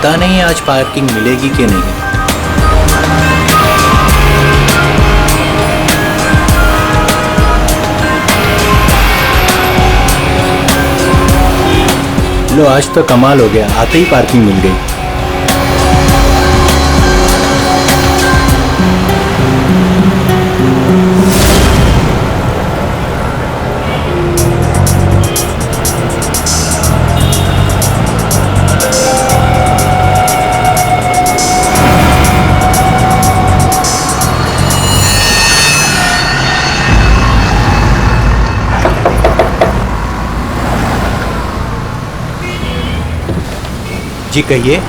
पता नहीं आज पार्किंग मिलेगी कि नहीं। लो आज तो कमाल हो गया, आते ही पार्किंग मिल गई। जी कहिए।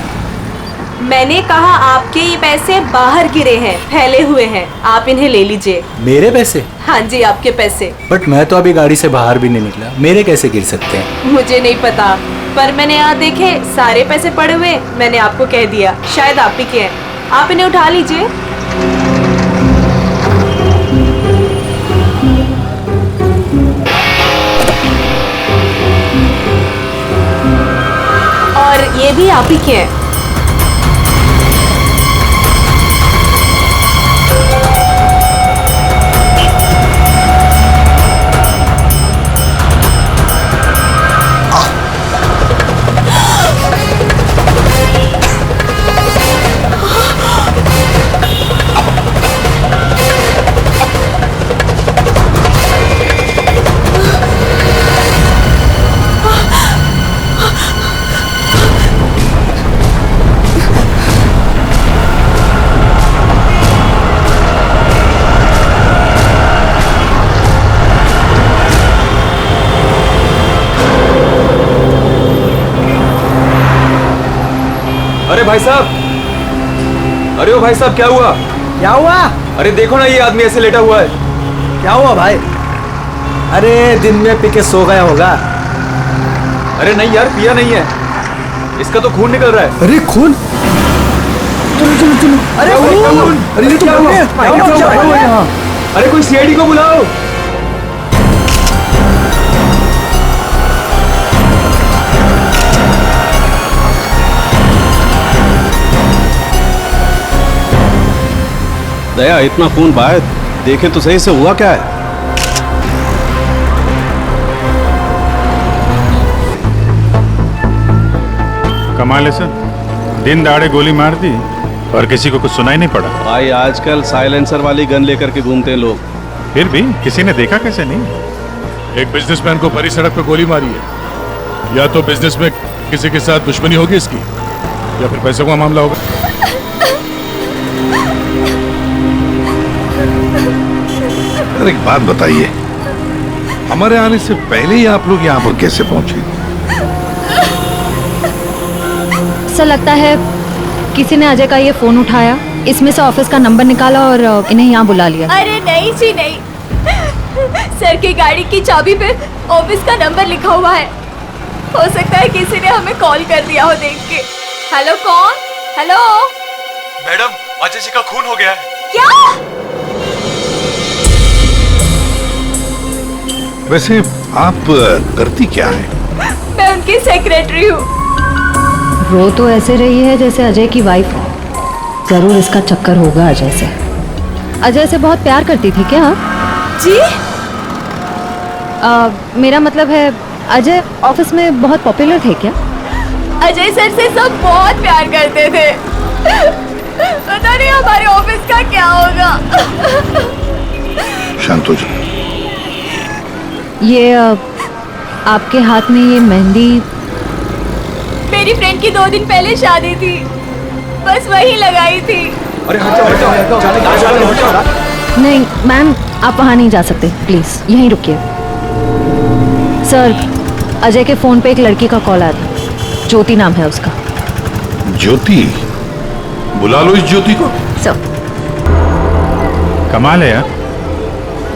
मैंने कहा आपके ये पैसे बाहर गिरे हैं, फैले हुए हैं, आप इन्हें ले लीजिए। मेरे पैसे? हाँ जी, आपके पैसे। बट मैं तो अभी गाड़ी से बाहर भी नहीं निकला, मेरे कैसे गिर सकते हैं? मुझे नहीं पता, पर मैंने यहाँ देखे सारे पैसे पड़े हुए, मैंने आपको कह दिया, शायद आप ही के हैं, आप इन्हें उठा लीजिए। और ये भी आप ही के हैं। अरे भाई साहब, अरे ओ भाई साहब, क्या हुआ? क्या हुआ? अरे देखो ना, ये आदमी ऐसे लेटा हुआ है। क्या हुआ भाई? अरे दिन में पी के सो गया होगा। अरे नहीं यार, पिया नहीं है, इसका तो खून निकल रहा है। अरे खून? चलो चलो चलो। अरे खून! अरे ये तो क्या हुआ? अरे कोई सीआईडी को बुलाओ। दया, इतना खून बाहर देखे तो सही से हुआ क्या है? कमाल है सर, दिन दहाड़े गोली मार दी और किसी को कुछ सुनाई नहीं पड़ा। भाई आजकल साइलेंसर वाली गन लेकर के घूमते हैं लोग। फिर भी किसी ने देखा कैसे नहीं? एक बिजनेसमैन को भरी सड़क पर गोली मारी है। या तो बिजनेस में किसी के साथ दुश्मनी होगी इसकी, या फिर पैसों का मामला होगा। एक बात बताइए, हमारे आने से पहले ही आप लोग यहाँ पर कैसे पहुंचे? ऐसा लगता है किसी ने अजय का ये फोन उठाया, इसमें से ऑफिस का नंबर निकाला और इन्हें यहाँ बुला लिया। अरे नहीं जी नहीं, सर की गाड़ी की चाबी पे ऑफिस का नंबर लिखा हुआ है। हो सकता है किसी ने हमें कॉल कर दिया हो देख के। हेलो, कौन? हेलो मैडम, अजय जी का खून हो गया है। क्या? वैसे आप करती क्या है? मैं उनकी सेक्रेटरी हूँ। रो तो ऐसे रही है जैसे अजय की वाइफ हो। जरूर इसका चक्कर होगा अजय से। अजय से बहुत प्यार करती थी क्या? जी? मेरा मतलब है अजय ऑफिस में बहुत पॉपुलर थे क्या? अजय सर से सब बहुत प्यार करते थे। पता नहीं हमारे ऑफिस का क्या होगा। शांत हो जाओ। ये आपके हाथ में ये मेहंदी? मेरी फ्रेंड की 2 दिन पहले शादी थी, बस वही लगाई थी। अरे हट जाओ। नहीं मैम, आप वहाँ नहीं जा सकते, प्लीज यहीं रुकिए। सर, अजय के फोन पे एक लड़की का कॉल आया था, ज्योति नाम है उसका। ज्योति? बुला लो इस ज्योति को। सर। कमाल है यार,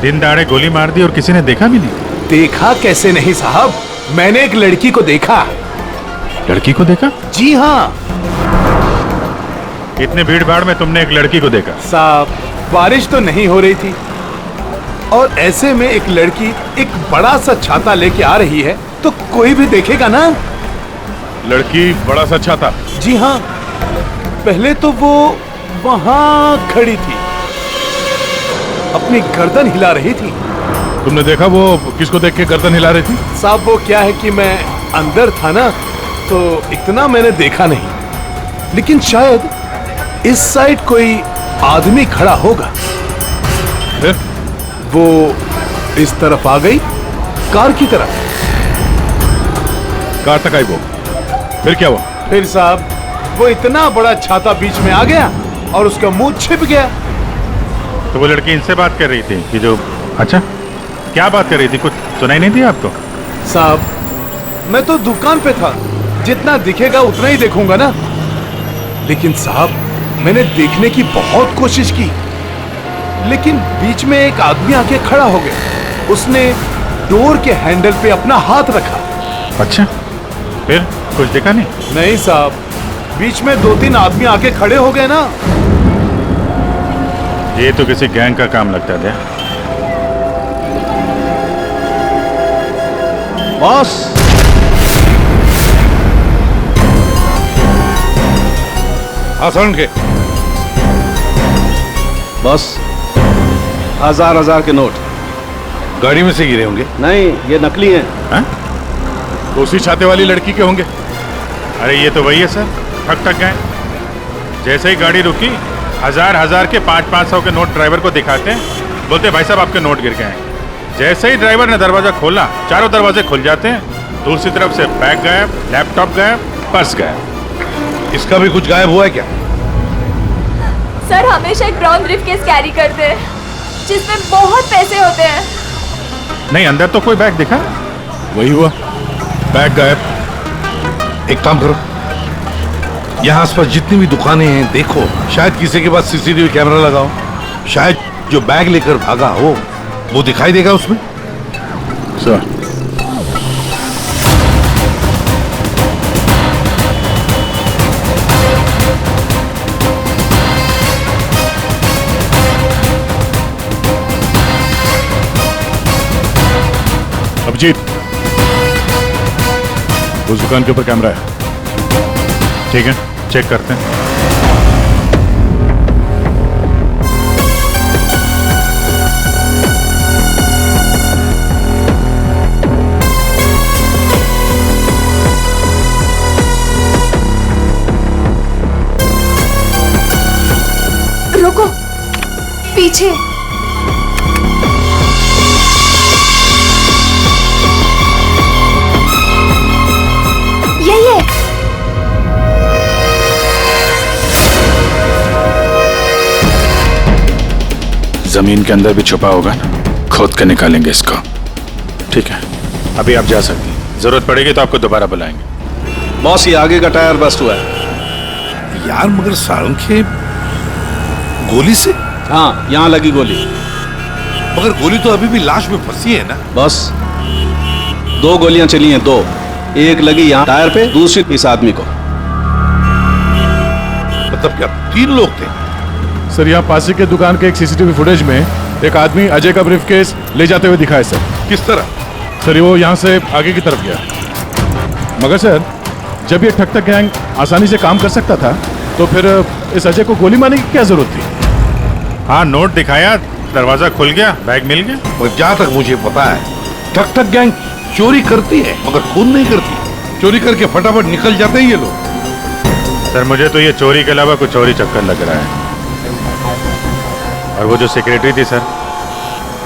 दिन दहाड़े गोली मार दी और किसी ने देखा भी नहीं। देखा कैसे नहीं साहब, मैंने एक लड़की को देखा। लड़की को देखा? जी हाँ इतने भीड़ भाड़ में तुमने एक लड़की को देखा? साहब, बारिश तो नहीं हो रही थी और ऐसे में एक लड़की एक बड़ा सा छाता लेके आ रही है तो कोई भी देखेगा ना। लड़की बड़ा सा अच्छा था। जी हाँ, पहले तो वो वहां खड़ी थी, अपनी गर्दन हिला रही थी। तुमने देखा वो किसको देख के गर्दन हिला रही थी? साहब वो क्या है कि मैं अंदर था ना, तो इतना मैंने देखा नहीं, लेकिन शायद इस साइड कोई आदमी खड़ा होगा। फिर? वो इस तरफ आ गई, कार की तरफ। कार तक आई वो, फिर क्या हुआ? फिर साहब वो इतना बड़ा छाता बीच में आ गया और उसका मुंह छिप गया। तो वो लड़की इनसे बात कर रही थी कि जो, अच्छा क्या बात कर रही थी, कुछ सुनाई नहीं दी आपको? साहब मैं तो दुकान पे था, जितना दिखेगा उतना ही देखूंगा ना। लेकिन साहब मैंने देखने की बहुत कोशिश की, लेकिन बीच में एक आदमी आके खड़ा हो गया। उसने डोर के हैंडल पे अपना हाथ रखा। अच्छा, फिर कुछ दिखा नहीं? नहीं साहब, बीच में 2-3 आदमी आके खड़े हो गए ना। ये तो किसी गैंग का काम लगता है। बॉस, आसान के बस 1000 के नोट। गाड़ी में से गिरे होंगे। नहीं, ये नकली हैं। हाँ? उसी छाते वाली लड़की के होंगे। अरे ये तो वही है सर, ठक गए। जैसे ही गाड़ी रुकी, 1000 के 500 के नोट ड्राइवर को दिखाते हैं, बोलते भाई साहब आपके नोट गिर गए हैं। जैसे ही ड्राइवर ने दरवाजा खोला, चारों दरवाजे खुल जाते हैं। दूसरी तरफ से बैग गायब, लैपटॉप गायब, पर्स गायब। इसका भी कुछ गायब हुआ है क्या? सर हमेशा एक ब्राउन ब्रीफकेस कैरी करते हैं जिसमें बहुत पैसे होते हैं। नहीं, अंदर तो कोई बैग दिखा? वही हुआ, बैग गायब। एक काम करो, यहाँ आसपास जितनी भी दुकानें हैं देखो, शायद किसी के पास सीसीटीवी कैमरा लगाओ। शायद जो बैग लेकर भागा हो वो दिखाई देगा उसमें। सर अभिजीत, उस दुकान के ऊपर कैमरा है। ठीक है, चेक करते हैं। रुको, पीछे। यही है। जमीन के अंदर भी छुपा होगा ना, खोद कर निकालेंगे इसको। ठीक है, अभी आप जा सकते हैं। जरूरत पड़ेगी तो आपको दोबारा बुलाएंगे। बॉस, ये आगे का टायर बस्ट हुआ है। यार मगर सारंगे, गोली से? हाँ, यहाँ लगी गोली। मगर गोली तो अभी भी लाश में फंसी है ना। बस 2 गोलियां चली हैं, 2। एक लगी यहाँ टायर पे, दूसरी इस आदमी को। मतलब क्या 3 लोग थे? सर यहाँ पासी के दुकान के एक सीसीटीवी फुटेज में एक आदमी अजय का ब्रीफकेस ले जाते हुए दिखा है सर। किस तरह? सर वो यहाँ से आगे की तरफ गया, मगर सर जब ये ठक गैंग आसानी से काम कर सकता था तो फिर इस अजय को गोली मारने की क्या जरूरत थी? हाँ, नोट दिखाया, दरवाजा खुल गया, बैग मिल गया। और जहाँ तक मुझे पता है ठक गैंग चोरी करती है मगर खून नहीं करती। चोरी करके फटाफट निकल जाते हैं ये लोग। सर मुझे तो ये चोरी के अलावा कुछ और ही चक्कर लग रहा है। और वो जो सेक्रेटरी थी सर,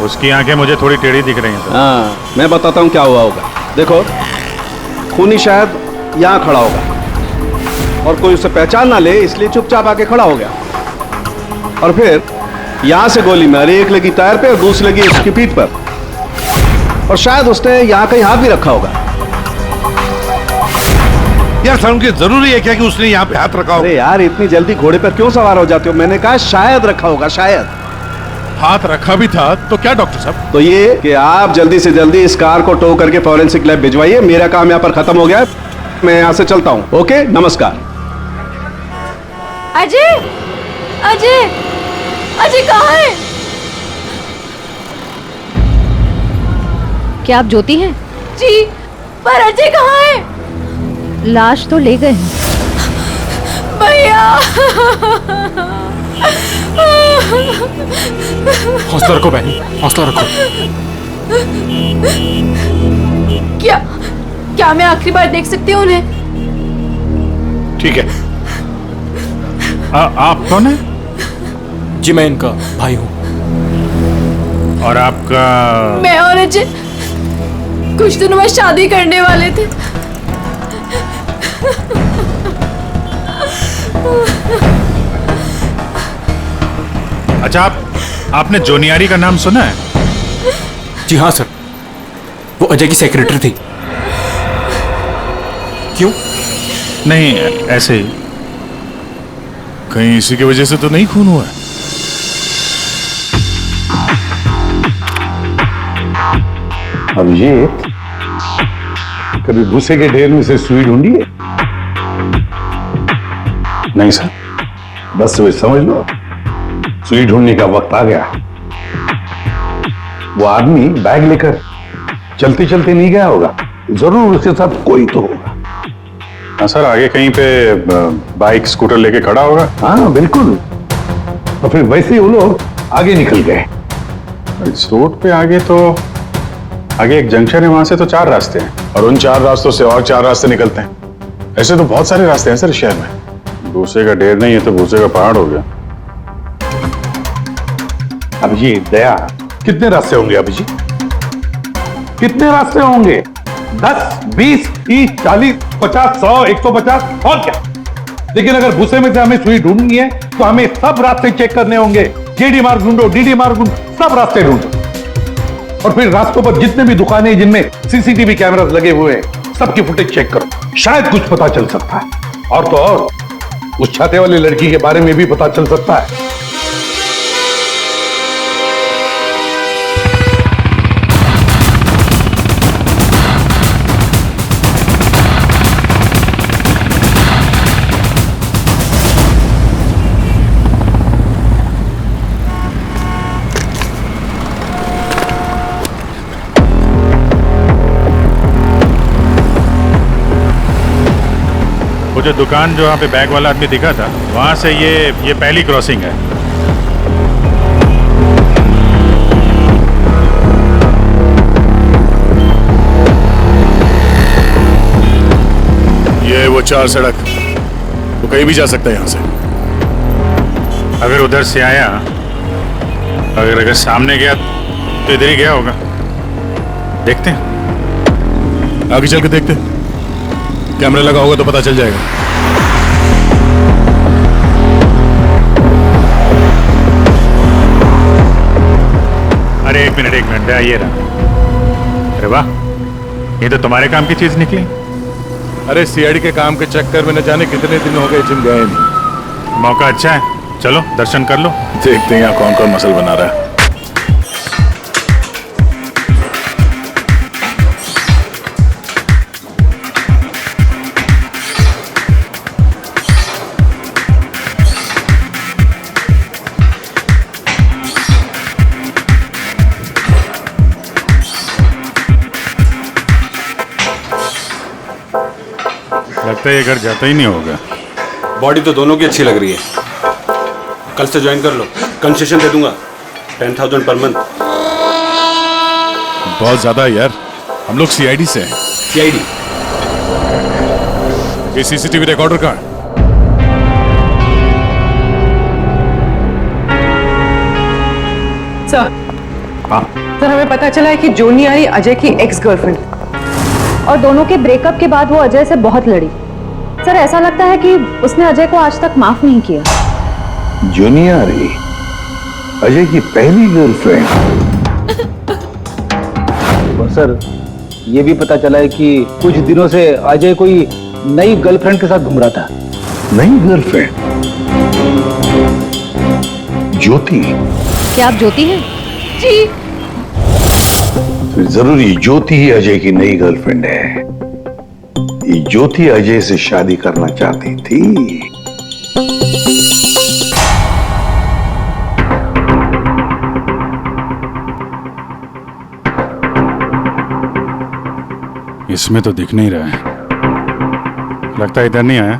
उसकी आंखें मुझे थोड़ी टेढ़ी दिख रही हैं सर। हाँ, मैं बताता हूँ क्या हुआ होगा। देखो, खूनी शायद यहाँ खड़ा होगा और कोई उसे पहचान ना ले, इसलिए चुपचाप आके खड़ा हो गया। और फिर यहाँ से गोली मारी, एक लगी टायर पे और दूसरी लगी उसकी पीठ पर। और शायद उसने यहाँ कहीं हाथ भी रखा होगा। यार सारंगे, जरूरी है क्या कि उसने यहाँ पे हाथ रखा हो? अरे यार, इतनी जल्दी घोड़े पर क्यों सवार हो जाते हो? मैंने कहा शायद रखा होगा, शायद। हाथ रखा भी था तो क्या डॉक्टर साहब? तो ये कि आप जल्दी से जल्दी इस कार को टो करके फॉरेंसिक लैब भिजवाइए। मेरा काम यहाँ पर खत्म हो गया है, मैं यहाँ से चलता हूँ। ओके, नमस्कार। अजय, अजय, अजय कहाँ है? क्या आप ज्योति हैं? जी, पर अजय कहाँ है? लाश तो ले गए हैं। भैया हौसला रखो बहन, हौसला रखो। क्या क्या मैं आखिरी बार देख सकती हूँ उन्हें? ठीक है। आप कौन है? जी मैं इनका भाई हूँ। और आपका? मैं और अजय कुछ दिनों में शादी करने वाले थे। अच्छा, आपने जोनियारी का नाम सुना है? जी हाँ सर, वो अजय की सेक्रेटरी थी। क्यों? नहीं, ऐसे ही। कहीं इसी की वजह से तो नहीं खून हुआ? अभिजीत, कभी भूसे के ढेर में से सुई ढूंढी है? नहीं सर। बस वही समझ लो, सुई ढूंढने का वक्त आ गया। वो आदमी बैग लेकर चलते चलते नहीं गया होगा, जरूर उसके साथ कोई तो होगा। हाँ सर, आगे कहीं पे बाइक स्कूटर लेके खड़ा होगा। हाँ बिल्कुल। और फिर वैसे ही वो लोग आगे निकल गए। इस रोड पे आगे तो आगे एक जंक्शन है, वहां से तो 4 रास्ते हैं, और उन 4 रास्तों से और 4 रास्ते निकलते हैं। ऐसे तो बहुत सारे रास्ते हैं सर शहर में। भूसे का ढेर नहीं है तो भूसे का पहाड़ हो गया। अभिजीत, दया, कितने रास्ते होंगे अभिजीत? कितने रास्ते होंगे? 10, 20, 30, 40, 50, 100, 150 और क्या? लेकिन अगर भूसे में से हमें सुई ढूंढनी है तो हमें सब रास्ते चेक करने होंगे। जेडी मार्ग ढूंढो, डीडी मार्ग ढूंढो, सब रास्ते ढूंढो। और फिर रास्तों पर जितने भी दुकानें हैं जिनमें सीसीटीवी कैमरास लगे हुए हैं, सबकी फुटेज चेक करो, शायद कुछ पता चल सकता है। और तो और उस छाते वाली लड़की के बारे में भी पता चल सकता है। वो जो दुकान जो वहाँ पे बैग वाला आदमी दिखा था, वहां से ये पहली क्रॉसिंग है। ये वो 4 सड़क, वो कहीं भी जा सकता है यहाँ से। अगर उधर से आया, अगर सामने गया तो इधर ही गया होगा। देखते हैं, आगे चल के देखते हैं। कैमरा लगा होगा तो पता चल जाएगा। अरे एक मिनट ये रहा। अरे वाह, ये तो तुम्हारे काम की चीज निकली। अरे सीआईडी के काम के चक्कर में न जाने कितने दिन हो गए जिम गए नहीं। मौका अच्छा है, चलो दर्शन कर लो। देखते हैं यहाँ कौन कौन मसल बना रहा है। लगता है ये घर जाता ही नहीं होगा। बॉडी तो दोनों की अच्छी लग रही है। कल से ज्वाइन कर लो, कंसेशन दे दूंगा 10,000 पर मंथ। बहुत ज्यादा है यार, हम लोग सीआईडी से हैं। सीआईडी? ये सीसीटीवी रिकॉर्डर कहाँ है? सर, सर हमें पता चला है कि जोनियारी अजय की एक्स गर्लफ्रेंड, और दोनों के ब्रेकअप के बाद वो अजय से बहुत लड़ी। सर ऐसा लगता है कि उसने अजय को आज तक माफ नहीं किया। जोनियारी अजय की पहली गर्लफ्रेंड? और सर ये भी पता चला है कि कुछ दिनों से अजय कोई नई गर्लफ्रेंड के साथ घूम रहा था। नई गर्लफ्रेंड? ज्योति? क्या आप ज्योति हैं? जी। फिर जरूर ये ज्योति ही अजय की नई गर्लफ्रेंड है। ये ज्योति अजय से शादी करना चाहती थी। इसमें तो दिख नहीं रहा है। लगता है इधर नहीं आया,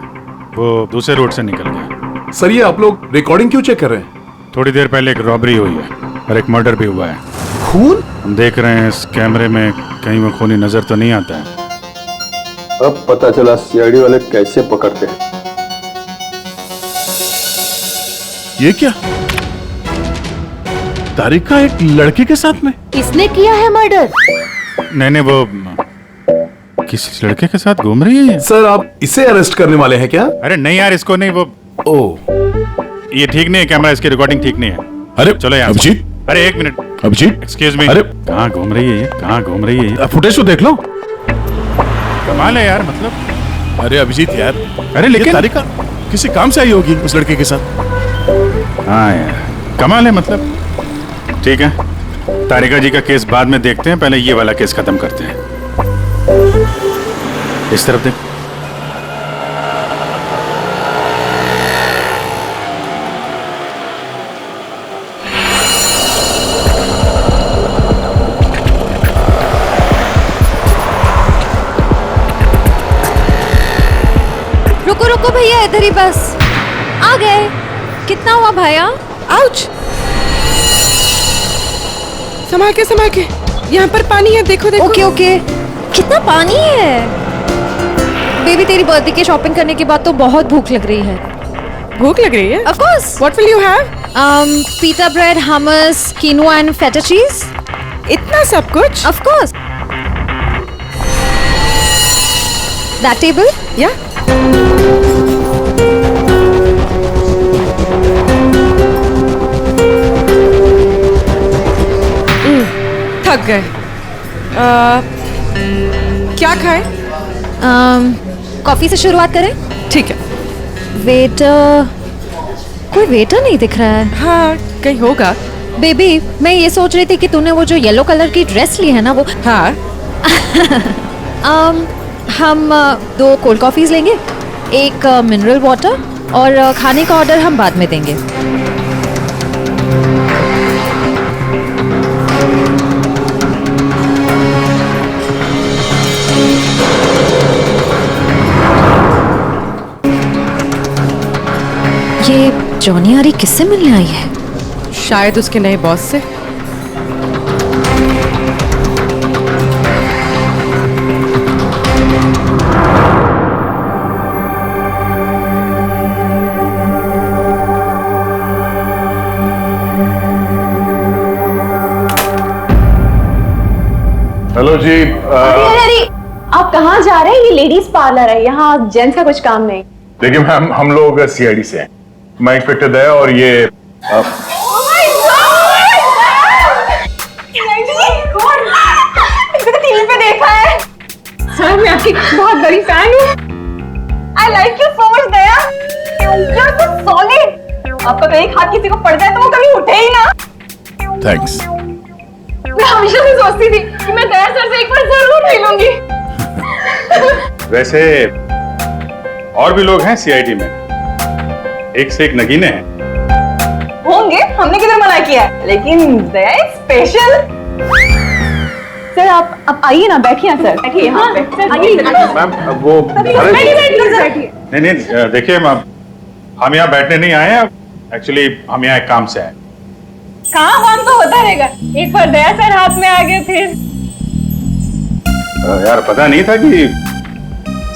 वो दूसरे रोड से निकल गया। सर ये आप लोग रिकॉर्डिंग क्यों चेक कर रहे हैं? थोड़ी देर पहले एक रॉबरी हुई है और एक मर्डर भी हुआ है। खून? हम देख रहे हैं इस कैमरे में कहीं वो खूनी नजर तो नहीं आता है। अब पता चला सीआईडी वाले कैसे पकड़ते हैं। ये क्या? तारिका एक लड़के के साथ में? किसने किया है मर्डर? नहीं वो किस लड़के के साथ घूम रही है। सर आप इसे अरेस्ट करने वाले हैं क्या? अरे नहीं यार, इसको नहीं। वो ये ठीक नहीं है, कैमरा इसकी रिकॉर्डिंग ठीक नहीं है। अरे चलो यार। अभिजीत, अरे एक मिनट अभिजीत, एक्सक्यूज मी। अरे कहाँ घूम रही है ये, कहाँ घूम रही है ये? फुटेज तो देख लो। कमाल है यार, मतलब। अरे अभिजीत यार, अरे लेकिन तारिका किसी काम से आई होगी उस लड़के के साथ। हाँ यार, कमाल है मतलब। ठीक है, तारिका जी का केस बाद में देखते हैं, पहले ये वाला केस खत्म करते हैं। इस तरफ देख। रुको रुको भैया, इधर ही बस। आ गए। कितना हुआ भैया? आउच! संभाल के, यहाँ पर पानी है, देखो देखो। Okay okay. कितना पानी है? बेबी तेरी बर्थडे की शॉपिंग करने के बाद तो बहुत भूख लग रही है। भूख लग रही है? Of course. What will you have? Pita bread, hummus, quinoa and feta cheese. इतना सब कुछ? Of course. That table? Yeah. थक गए। क्या खाएं? कॉफी से शुरुआत करें? ठीक है। वेटर, कोई वेटर नहीं दिख रहा है। हाँ, कहीं होगा। बेबी, मैं ये सोच रही थी कि तूने वो जो येलो कलर की ड्रेस ली है ना, वो। हाँ। हम 2 कोल्ड कॉफीज लेंगे, एक मिनरल वाटर, और खाने का ऑर्डर हम बाद में देंगे। ये जॉनी आरी किससे मिलने आई है? शायद उसके नए बॉस से। हेलो जी। अरे आप कहाँ जा रहे हैं? ये लेडीज पार्लर है, यहाँ जेंट्स का कुछ काम नहीं। देखिए मैम, हम लोग सीआईडी से हैं। मैं इंस्पेक्टर दया और ये टीवी पे देखा है सर, मैं आपकी बहुत बड़ी फैन हूँ। I like you so much Daya. You're so solid। आपका कहीं हाथ किसी को पड़ जाए तो वो कभी उठे ही ना। थैंक्स। मैं हमेशा से सोचती थी कि मैं दया सर से एक बार जरूर मिलूंगी। वैसे और भी लोग हैं सीआईडी में, एक से एक नगीने हैं। होंगे, हमने किधर मना किया है, लेकिन दया स्पेशल। सर आप आइए ना, बैठिए ना सर, बैठिए यहाँ पे। आइए मैम वो नहीं, देखिए मैम, हम यहाँ बैठने नहीं आए हैं, एक्चुअली हम यहाँ एक काम से आए। कहाँ काम तो होता रहेगा, एक बार दया सर हाथ में आ गए फिर। यार पता नहीं था कि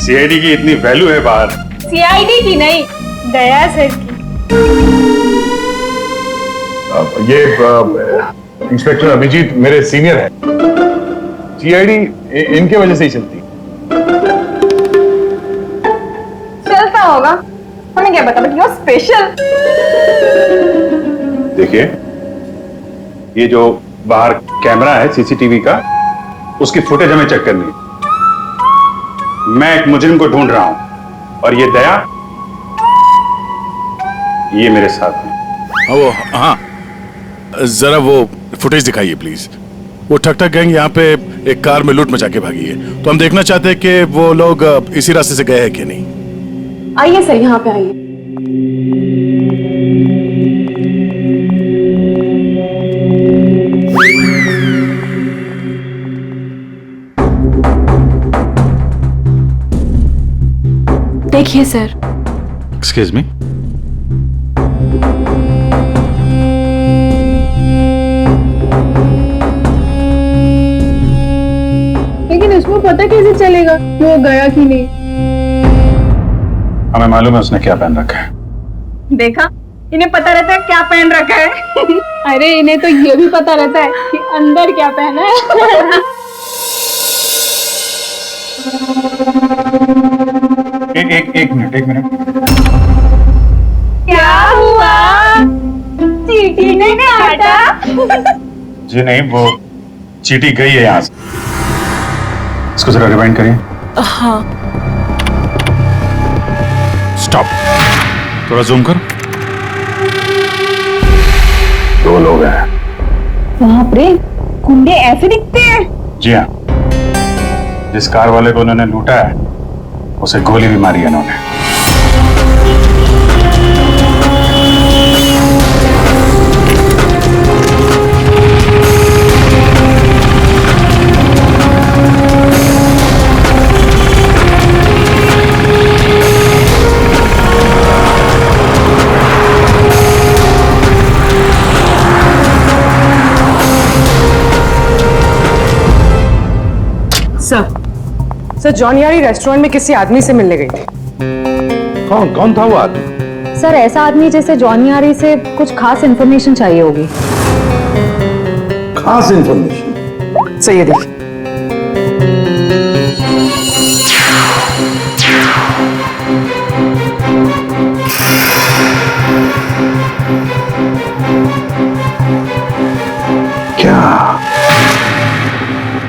सीआईडी की इतनी वैल्यू है बाहर। सीआईडी की नहीं, दया सर की। ये इंस्पेक्टर अभिजीत मेरे सीनियर हैं। सीआईडी इनके वजह से ही चलती। चलता होगा, हमें क्या पता, बट यू आर स्पेशल। देखिए, ये जो बाहर कैमरा है सीसीटीवी का, उसकी फुटेज हमें चेक करनी है। मैं एक मुजरिम को ढूंढ रहा हूं और ये दया, ये मेरे साथ है। वो हाँ, जरा वो फुटेज दिखाइए प्लीज। वो ठक ठक गैंग यहाँ पे एक कार में लूट मचा के भागी है, तो हम देखना चाहते हैं कि वो लोग इसी रास्ते से गए हैं कि नहीं। आइए सर, यहाँ पे आइए। देखिए सर। Excuse me. लेकिन उसको पता कैसे चलेगा कि वो गया कि नहीं? हमें मालूम है उसने क्या पहन रखा है। देखा, इन्हें पता रहता है क्या पहन रखा है। अरे इन्हें तो ये भी पता रहता है कि अंदर क्या पहना है। एक मिनट। क्या हुआ? चीटी ने काटा? जी नहीं, वो चीटी गई है यहाँ से। इसको जरा रिवाइंड करिए। हाँ। स्टॉप, थोड़ा जूम करो। 2 लोग हैं। बाप रे, गुंडे ऐसे दिखते हैं? जी हाँ, जिस कार वाले को उन्होंने लूटा है उसे गोली भी मारी है उन्होंने। सर जॉनियारी रेस्टोरेंट में किसी आदमी से मिलने गई थी। कौन था वो आदमी? सर ऐसा आदमी जैसे जॉनियारी से कुछ खास इन्फॉर्मेशन चाहिए होगी। खास इंफॉर्मेशन? सही है, देखिए।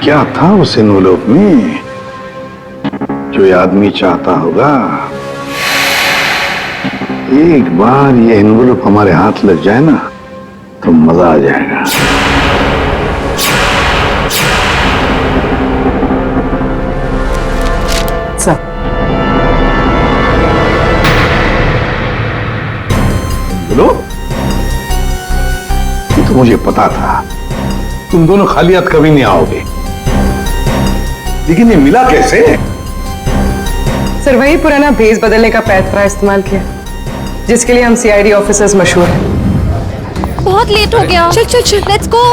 क्या था उस एनवेलप में जो ये आदमी चाहता होगा? एक बार ये एनवेलप हमारे हाथ लग जाए ना तो मजा आ जाएगा। सर, बोलो। ये तो मुझे पता था तुम दोनों खाली हाथ कभी नहीं आओगे, लेकिन ये मिला कैसे? सर वही पुराना भेस बदलने का पैतरा इस्तेमाल किया जिसके लिए हम सीआईडी ऑफिसर्स मशहूर हैं। बहुत लेट हो गया। चल चल चल, लेट्स गो।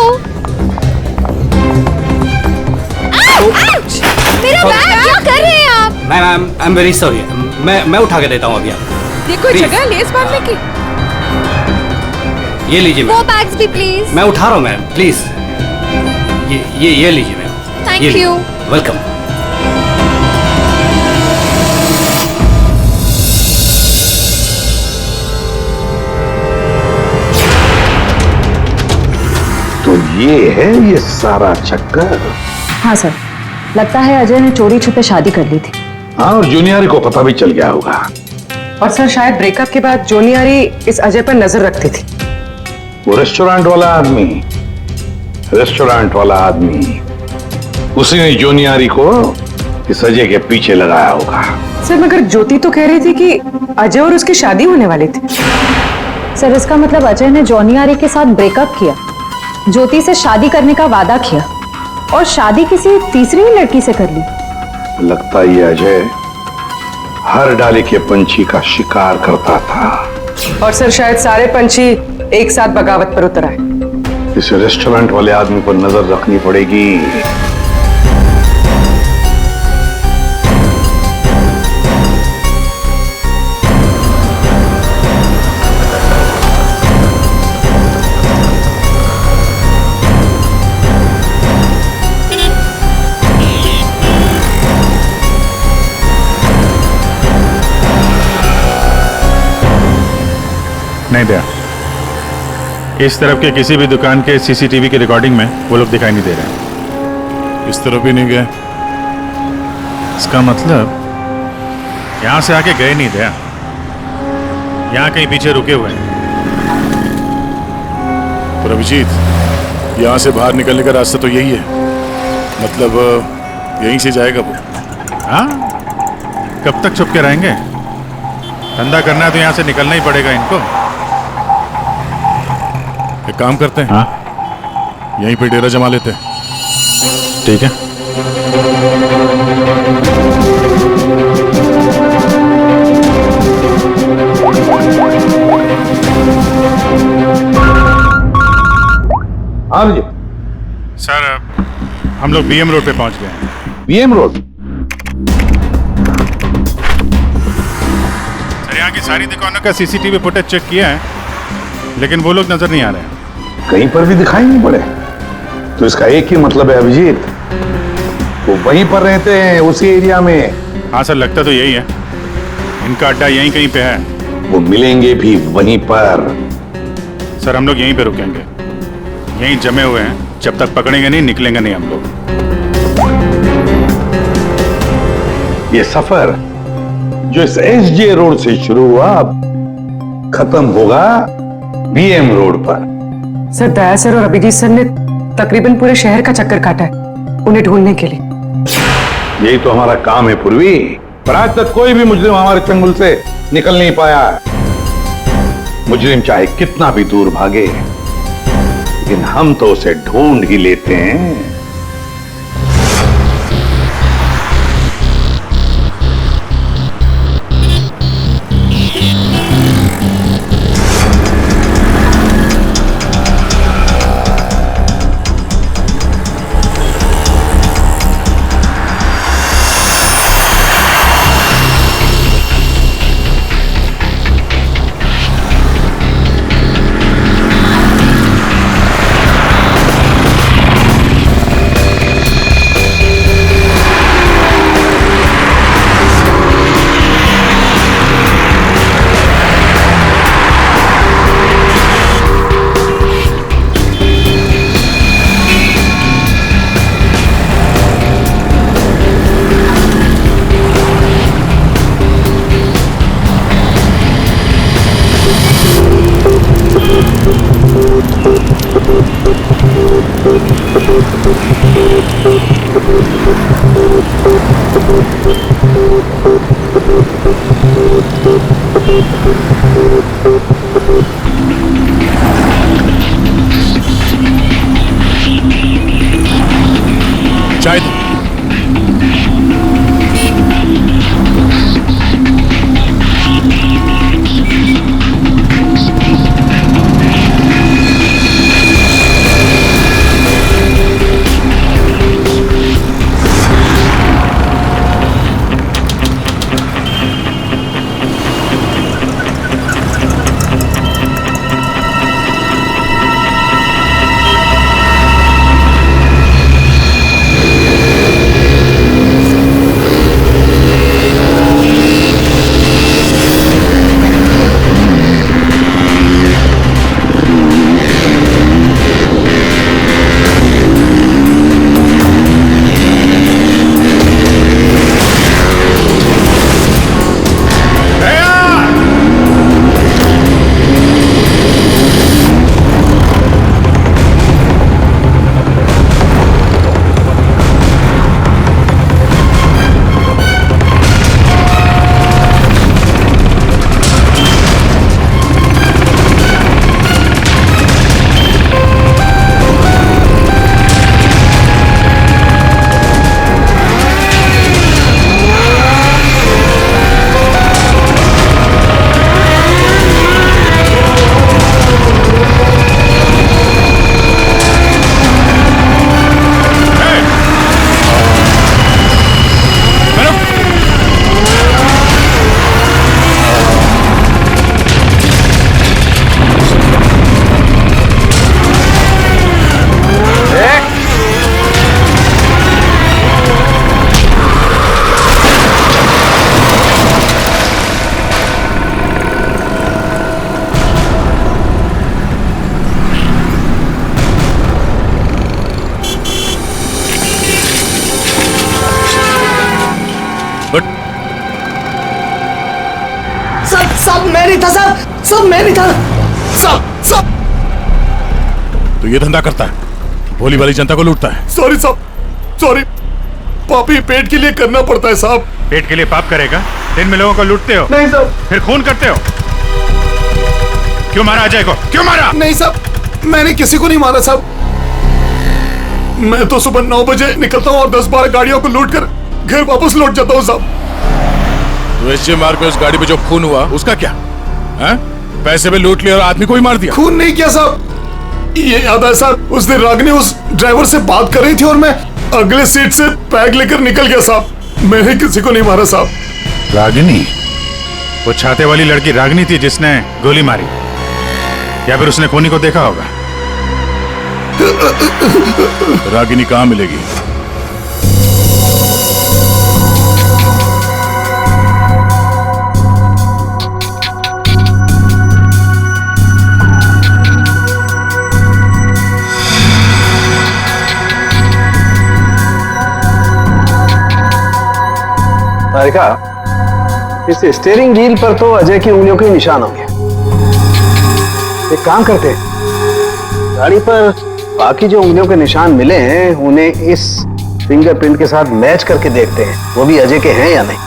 मेरा बैग, क्या कर रहे हैं आप? Ma'am I am very sorry, मैं उठा के देता हूँ अभी आपको। ये कोई जगह लेस बांधने की? ये लीजिए वो मैम। बैग्स भी प्लीज। मैं उठा रहा हूँ मैम, प्लीज। ये लीजिए मैम। Thank you. वेलकम। तो ये है ये सारा चक्कर। हाँ सर, लगता है अजय ने चोरी छुपे शादी कर ली थी। हाँ, और जूनियर को पता भी चल गया होगा। और सर शायद ब्रेकअप के बाद जोनियारी इस अजय पर नजर रखती थी। वो रेस्टोरेंट वाला आदमी उसी ने जूनियरी को इस अजय के पीछे लगाया होगा। सर मगर ज्योति तो कह रही थी कि अजय और उसकी शादी होने वाली थी। सर इसका मतलब अजय ने जॉनियारी के साथ ब्रेकअप किया, ज्योति से शादी करने का वादा किया और शादी किसी तीसरी ही लड़की से कर ली। लगता है ये अजय हर डाले के पंछी का शिकार करता था। और सर शायद सारे पंछी एक साथ बगावत पर उतर आए। इस रेस्टोरेंट वाले आदमी पर नजर रखनी पड़ेगी। नहीं दया, इस तरफ के किसी भी दुकान के सीसीटीवी की रिकॉर्डिंग में वो लोग दिखाई नहीं दे रहे हैं। इस तरफ भी नहीं गए। इसका मतलब यहां से आके गए नहीं दया, यहां कहीं पीछे रुके हुए हैं। पर अभिजीत, यहाँ से बाहर निकलने का रास्ता तो यही है, मतलब यहीं से जाएगा वो। हाँ, कब तक छुप के रहेंगे? धंधा करना है तो यहां से निकलना ही पड़ेगा इनको। एक काम करते हैं, हाँ, यहीं पे डेरा जमा लेते हैं। ठीक है। हाँ विजय। सर हम लोग बीएम रोड पे पहुंच गए हैं। BM road? सर यहाँ की सारी दुकानों का सीसीटीवी फुटेज चेक किया है, लेकिन वो लोग नजर नहीं आ रहे हैं। कहीं पर भी दिखाई नहीं पड़े। तो इसका एक ही मतलब है अभिजीत, वो वहीं पर रहते हैं, उसी एरिया में। हाँ सर, लगता तो यही है। इनका अड्डा यहीं कहीं पे है। वो मिलेंगे भी वहीं पर। सर हम लोग यहीं पे रुकेंगे, यहीं जमे हुए हैं। जब तक पकड़ेंगे नहीं, निकलेंगे नहीं हम लोग। ये सफर जो इस एसजे रोड से शुरू हुआ, खत्म होगा बीएम रोड पर। सर दया सर और अभिजीत सर ने तकरीबन पूरे शहर का चक्कर काटा है उन्हें ढूंढने के लिए। यही तो हमारा काम है पूर्वी, पर आज तक कोई भी मुजरिम हमारे चंगुल से निकल नहीं पाया। मुजरिम चाहे कितना भी दूर भागे, लेकिन हम तो उसे ढूंढ ही लेते हैं। चाय दो। सब मैं नहीं था साहब, सब मैं नहीं था सब। तो ये धंधा करता है, भोली वाली जनता को लूटता है। सॉरी साहब, सॉरी। पापी पेट के लिए करना पड़ता है साहब। पेट के लिए पाप करेगा? दिन में लोगों को लूटते हो? नहीं साहब। फिर खून करते हो? क्यों मारा अजय को? क्यों मारा? नहीं साहब, मैंने किसी को नहीं मारा साहब। मैं तो सुबह 9 बजे निकलता हूँ और 10-12 गाड़ियों को लूट कर घर वापस लौट जाता हूँ साहब। तो एसजे मार्ग पे उस गाड़ी पे जो खून हुआ उसका क्या? पैसे में लूट लिया और आदमी को ही मार दिया। खून नहीं किया साहब, ये याद है साहब, उस दिन रागिनी उस ड्राइवर से बात कर रही थी और मैं अगले सीट से बैग लेकर निकल गया साहब। मैंने किसी को नहीं मारा साहब। रागिनी? वो छाते वाली लड़की रागिनी थी जिसने गोली मारी, या फिर उसने खूनी को देखा होगा? रागिनी कहाँ मिलेगी? तारिका, इस स्टीयरिंग व्हील पर तो अजय की उंगलियों के निशान होंगे। एक काम करते हैं, गाड़ी पर बाकी जो उंगलियों के निशान मिले हैं उन्हें इस फिंगरप्रिंट के साथ मैच करके देखते हैं वो भी अजय के हैं या नहीं।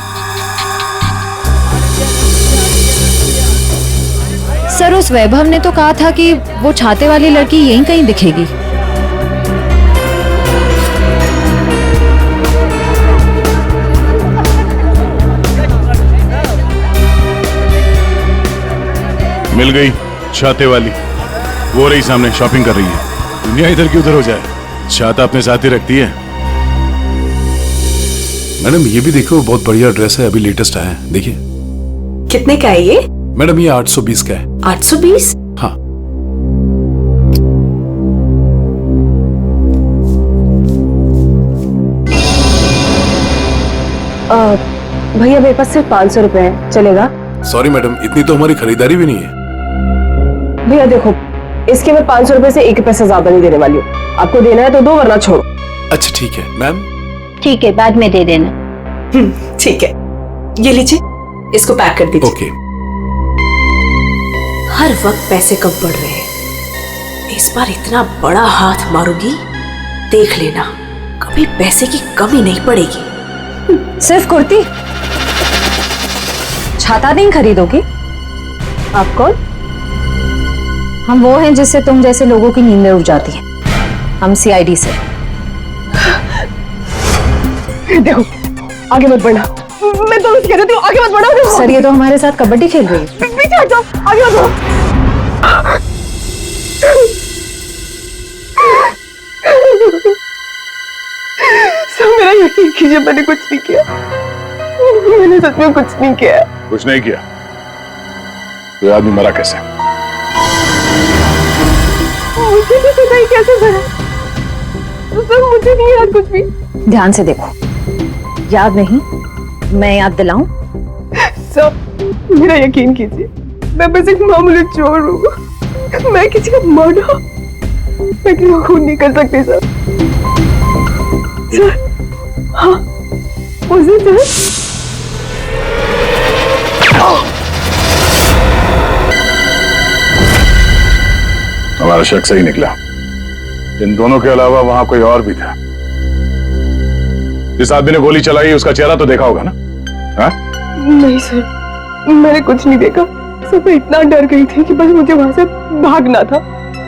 सर, उस वैभव ने तो कहा था कि वो छाते वाली लड़की यहीं कहीं दिखेगी। मिल गई छाते वाली, वो रही सामने, शॉपिंग कर रही है। दुनिया इधर की उधर हो जाए, छाता अपने साथ ही रखती है। मैडम ये भी देखो, बहुत बढ़िया ड्रेस है, अभी लेटेस्ट आया है, देखिए। कितने का है ये? मैडम ये 820 का है। 820? हाँ। भैया मेरे पास सिर्फ 500 रुपए है, चलेगा? सॉरी मैडम, इतनी तो हमारी खरीदारी भी नहीं है। भैया देखो, इसके मैं 500 रुपए से 1 पैसा ज्यादा नहीं देने वाली हूँ। आपको देना है तो दो, वरना छोड़ो। अच्छा ठीक है मैम। ठीक है, बाद में दे देना। ठीक है, ये लीजिए, इसको पैक कर दीजिए। ओके। हर वक्त पैसे कम पड़ रहे हैं, इस बार इतना बड़ा हाथ मारूंगी, देख लेना, कभी पैसे की कमी नहीं पड़ेगी। सिर्फ कुर्ती? छाता नहीं खरीदोगी? आप कौन? हम वो हैं जिससे तुम जैसे लोगों की नींदें उड़ जाती हैं। हम सीआईडी से। देखो, आगे मत बढ़ना, मैं तो कह रही हूँ, आगे मत बढ़ना। सर, ये तो हमारे साथ कबड्डी खेल रही है। पीछे हट जाओ, आगे मत बढ़ो। सर मेरा यकीन कीजिए, मैंने कुछ नहीं किया। मैंने सच में कुछ नहीं किया। कुछ नहीं किया? तो आदमी मरा कैसे? मुझे तो पता ही कैसे मरा। सर मुझे नहीं याद कुछ भी। ध्यान से देखो, याद नहीं? मैं याद दिलाऊं? सर मेरा यकीन कीजिए, मैं बस एक मामूली चोर हूँ। मैं किसी का मर्डर, मैं किसी को खून नहीं कर सकती सर। सर हाँ, उस दिन सर हमारा शक सही निकला। इन दोनों के अलावा वहां कोई और भी था। जिस आदमी ने गोली चलाई उसका चेहरा तो देखा होगा ना? हा? नहीं सर, मैंने कुछ नहीं देखा। सर मैं इतना डर गई थी कि बस मुझे वहां से भागना था।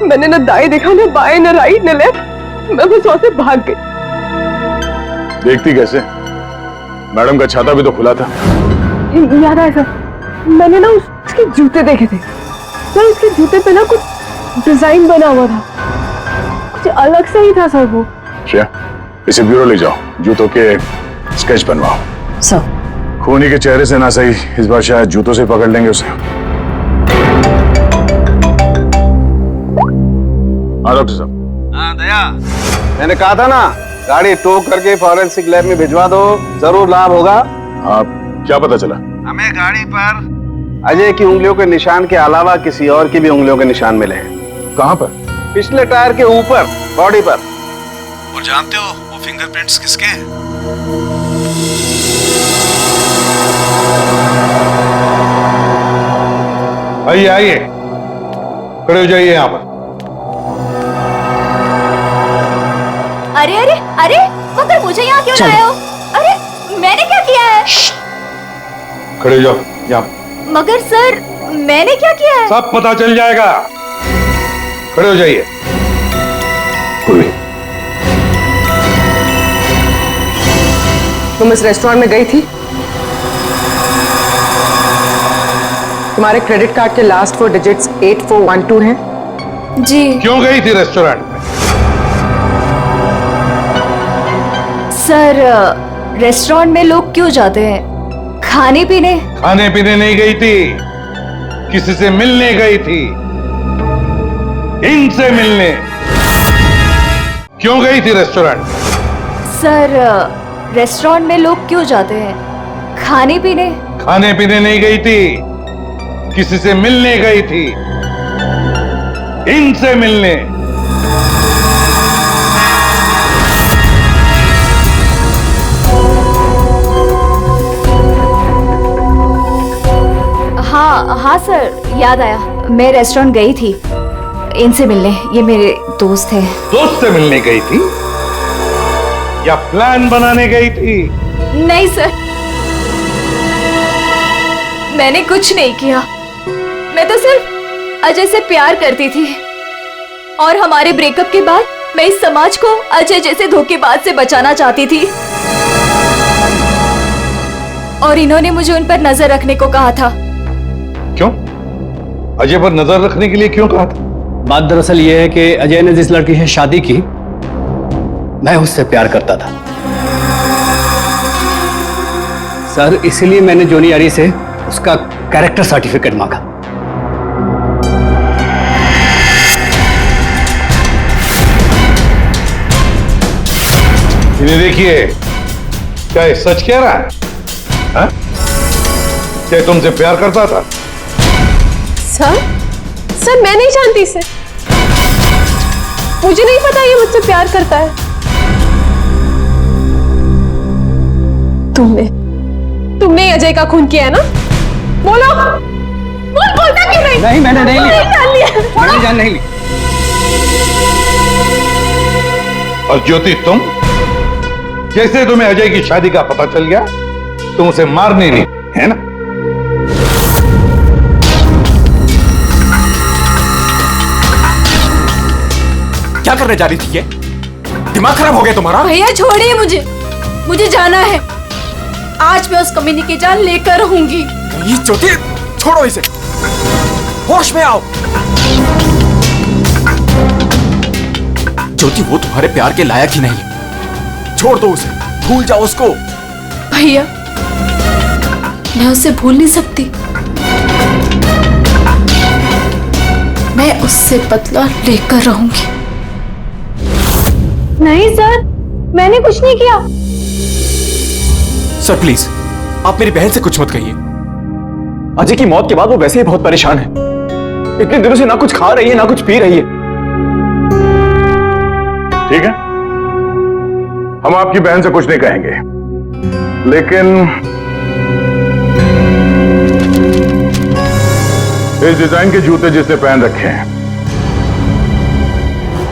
मैंने ना दाएं देखा, ना बाएं, ना राइट, ना लेफ्ट। मैं बस वहां से भाग गई। देखती कैसे? मैडम का छाता भी तो खुला था। याद आया सर, मैंने ना उसके जूते देखे थे। सर उसके जूते पे ना कुछ डिजाइन बना हुआ था, कुछ अलग से ही था सर वो। क्या? इसे ब्यूरो ले जाओ, जूतों के स्केच बनवाओ। सर खूनी के चेहरे से ना सही, इस बार शायद जूतों से पकड़ लेंगे उसे। हाँ डॉक्टर साहब। हाँ दया, मैंने कहा था ना, गाड़ी टो करके फॉरेंसिक लैब में भिजवा दो, जरूर लाभ होगा। आप क्या पता चला? हमें गाड़ी पर अजय की उंगलियों के निशान के अलावा किसी और की भी उंगलियों के निशान मिले हैं। कहाँ पर? पिछले टायर के ऊपर, बॉडी पर। और जानते हो वो फिंगरप्रिंट्स किसके हैं? आइए आइए, खड़े हो जाइए यहाँ पर। अरे अरे अरे, मगर मुझे यहाँ क्यों लाए हो? अरे मैंने क्या किया है? खड़े हो जाओ यहाँ। मगर सर मैंने क्या किया है? सब पता चल जाएगा, खड़े हो जाइए। तुम इस रेस्टोरेंट में गई थी? तुम्हारे क्रेडिट कार्ड के लास्ट 4 डिजिट्स 8412 हैं? जी। क्यों गई थी रेस्टोरेंट में? सर, रेस्टोरेंट में लोग क्यों जाते हैं? खाने पीने। खाने पीने नहीं गई थी, किसी से मिलने गई थी। इनसे मिलने। क्यों गई थी रेस्टोरेंट? सर, रेस्टोरेंट में लोग क्यों जाते हैं? खाने पीने। खाने पीने नहीं गई थी, किसी से मिलने गई थी। इनसे मिलने। हाँ सर, याद आया। मैं रेस्टोरेंट गई थी इनसे मिलने। ये मेरे दोस्त हैं। दोस्त से मिलने गई थी या प्लान बनाने गई थी? नहीं सर, मैंने कुछ नहीं किया। मैं तो सिर्फ अजय से प्यार करती थी और हमारे ब्रेकअप के बाद मैं इस समाज को अजय जैसे धोखेबाज से बचाना चाहती थी और इन्होंने मुझे उन पर नजर रखने को कहा था। क्यों? अजय पर नजर रखने के लिए क्यों कहा था? बात दरअसल ये है कि अजय ने जिस लड़की से शादी की, मैं उससे प्यार करता था सर। इसीलिए मैंने जोनी यारी से उसका कैरेक्टर सर्टिफिकेट मांगा। इन्हें देखिए, क्या ये सच कह रहा है? हा? क्या ये तुमसे प्यार करता था? सर मैं नहीं जानती इसे। मुझे नहीं पता ये मुझसे प्यार करता है। तुमने अजय का खून किया है ना? बोलो। बोलता क्यों नहीं? नहीं, मैंने नहीं लिया। जान लिया। मैंने जान नहीं ली। और ज्योति, तुम जैसे तुम्हें अजय की शादी का पता चल गया, तुम उसे मारने नहीं, है ना? क्या करने जा रही थी ये? दिमाग खराब हो गया तुम्हारा? भैया छोड़िए मुझे जाना है। आज मैं उस कमीनी की जान लेकर रहूंगी। ये ज्योति, छोड़ो इसे। होश में आओ। ज्योति, वो तुम्हारे प्यार के लायक ही नहीं है। छोड़ दो उसे, भूल जाओ उसको। भैया, मैं उसे भूल नहीं सकती। मैं उससे बदला लेकर रहूंगी। नहीं सर, मैंने कुछ नहीं किया। सर प्लीज, आप मेरी बहन से कुछ मत कहिए। अजय की मौत के बाद वो वैसे ही बहुत परेशान है। इतने दिनों से ना कुछ खा रही है ना कुछ पी रही है। ठीक है, हम आपकी बहन से कुछ नहीं कहेंगे, लेकिन इस डिजाइन के जूते जिसने पहन रखे हैं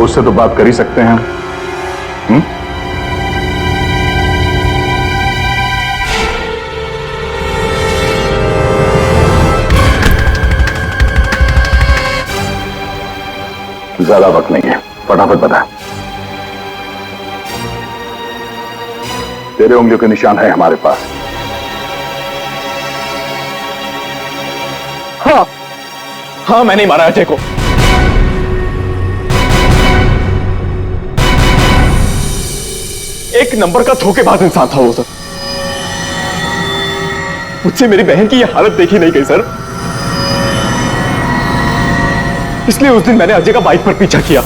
उससे तो बात कर ही सकते हैं। ज्यादा वक्त नहीं है, फटाफट बता। तेरे उंगलियों के निशान है हमारे पास। हाँ, मैंने मारा अजय को। एक नंबर का धोखेबाज इंसान था वो सर। मुझसे मेरी बहन की यह हालत देखी नहीं गई सर। इसलिए उस दिन मैंने अजय का बाइक पर पीछा किया।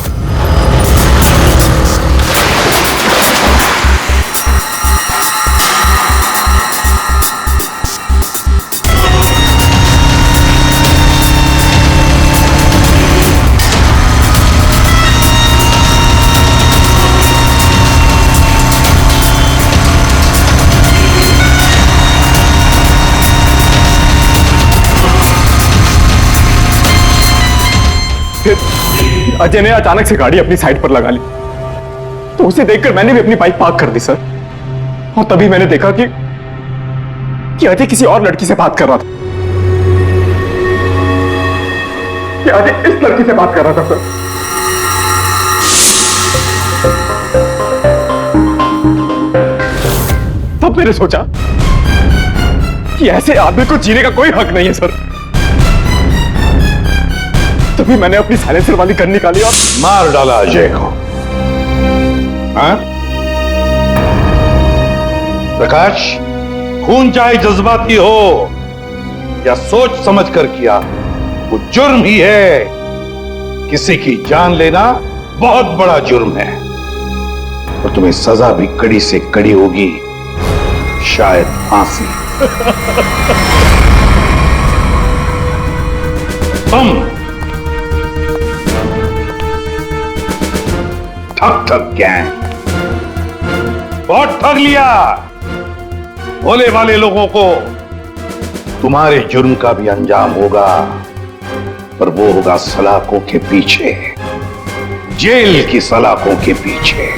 फिर अजय ने अचानक से गाड़ी अपनी साइड पर लगा ली, तो उसे देखकर मैंने भी अपनी बाइक पार्क कर दी सर। और तभी मैंने देखा कि अजय किसी और लड़की से बात कर रहा था। कि अजय इस लड़की से बात कर रहा था सर। तब मैंने सोचा कि ऐसे आदमी को जीने का कोई हक नहीं है सर। तो तभी मैंने अपनी साइलेंसर वाली गन निकाली और मार डाला अजय को। हाँ? प्रकाश, खून चाहे जज्बाती हो या सोच समझ कर किया, वो जुर्म ही है। किसी की जान लेना बहुत बड़ा जुर्म है और तुम्हें सजा भी कड़ी से कड़ी होगी, शायद फांसी। तुम ठग गैंग बहुत ठग लिया। भोले वाले लोगों को तुम्हारे जुर्म का भी अंजाम होगा, पर वो होगा सलाखों के पीछे, जेल की सलाखों के पीछे।